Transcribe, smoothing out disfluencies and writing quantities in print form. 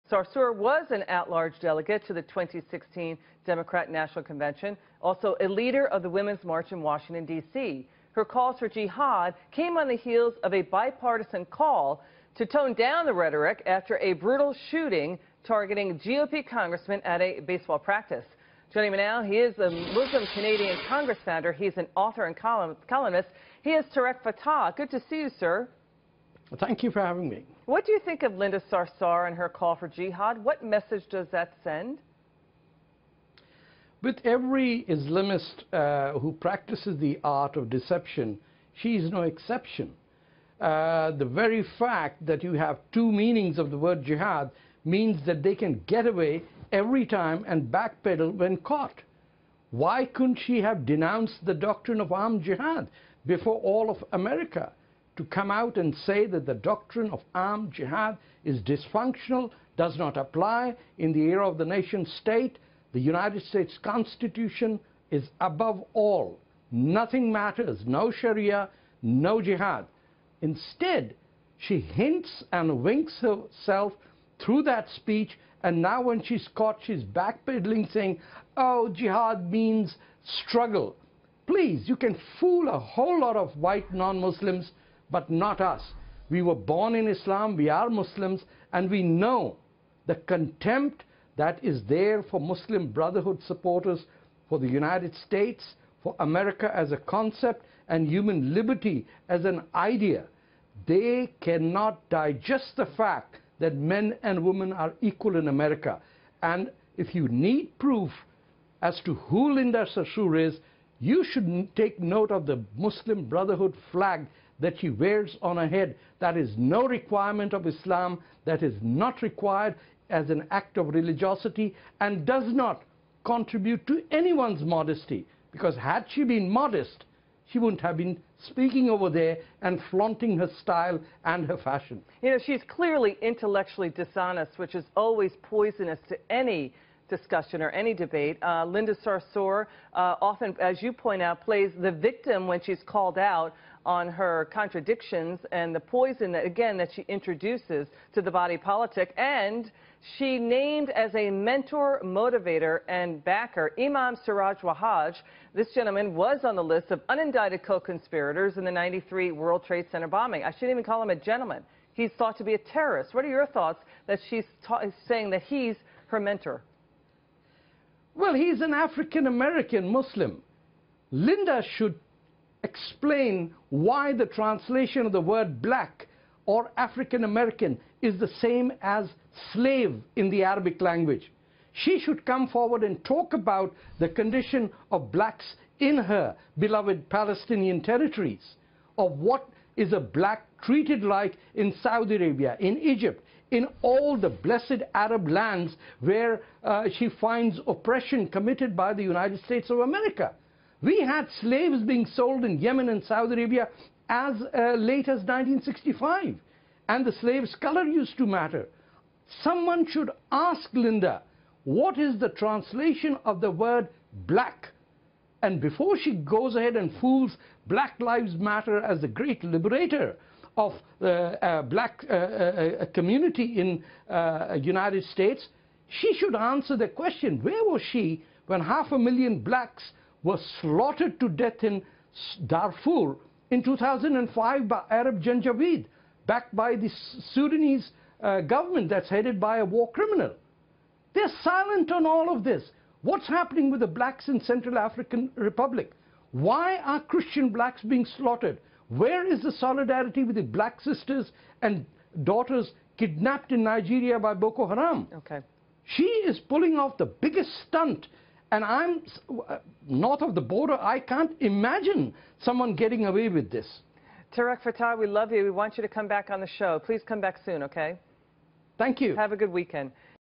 Sarsour was an at-large delegate to the 2016 Democrat National Convention, also a leader of the Women's March in Washington, D.C. Her calls for jihad came on the heels of a bipartisan call to tone down the rhetoric after a brutal shooting targeting GOP congressman at a baseball practice. Joining me now, he is a Muslim-Canadian Congress senator. He's an author and columnist. He is Tarek Fatah. Good to see you, sir. Well, thank you for having me. What do you think of Linda Sarsour and her call for jihad? What message does that send? With every Islamist who practices the art of deception, she is no exception. The very fact that you have two meanings of the word jihad means that they can get away every time and backpedal when caught. Why couldn't she have denounced the doctrine of armed jihad before all of America? To come out and say that the doctrine of armed jihad is dysfunctional, does not apply in the era of the nation state. The United States Constitution is above all. Nothing matters. No Sharia, no jihad. Instead, she hints and winks herself through that speech, and now when she's caught, she's backpedaling, saying, oh, jihad means struggle. Please, you can fool a whole lot of white non-Muslims, but not us. We were born in Islam, we are Muslims, and we know the contempt that is there for Muslim Brotherhood supporters, for the United States, for America as a concept, and human liberty as an idea. They cannot digest the fact that men and women are equal in America. And if you need proof as to who Linda Sarsour is, you should take note of the Muslim Brotherhood flag that she wears on her head. That is no requirement of Islam, that is not required as an act of religiosity, and does not contribute to anyone's modesty. Because had she been modest, she wouldn't have been speaking over there and flaunting her style and her fashion. You know, she's clearly intellectually dishonest, which is always poisonous to any discussion or any debate. Linda Sarsour often, as you point out, plays the victim when she's called out on her contradictions and the poison that, again, that she introduces to the body politic. And she named as a mentor, motivator, and backer Imam Siraj Wahhaj. This gentleman was on the list of unindicted co-conspirators in the '93 World Trade Center bombing. I shouldn't even call him a gentleman. He's thought to be a terrorist. What are your thoughts that she's saying that he's her mentor? Well, he's an African-American Muslim. Linda should explain why the translation of the word black or African-American is the same as slave in the Arabic language. She should come forward and talk about the condition of blacks in her beloved Palestinian territories, of what is a black treated like in Saudi Arabia, in Egypt, in all the blessed Arab lands where she finds oppression committed by the United States of America. We had slaves being sold in Yemen and Saudi Arabia as late as 1965. And the slave's color used to matter. Someone should ask Linda, what is the translation of the word black? And before she goes ahead and fools Black Lives Matter as the great liberator of the black community in United States, she should answer the question, where was she when 500,000 blacks were slaughtered to death in Darfur in 2005 by Arab Janjaweed, backed by the Sudanese government that's headed by a war criminal? They're silent on all of this. What's happening with the blacks in Central African Republic? Why are Christian blacks being slaughtered? Where is the solidarity with the black sisters and daughters kidnapped in Nigeria by Boko Haram? Okay. She is pulling off the biggest stunt. And I'm north of the border. I can't imagine someone getting away with this. Tarek Fatah, we love you. We want you to come back on the show. Please come back soon, okay? Thank you. Have a good weekend.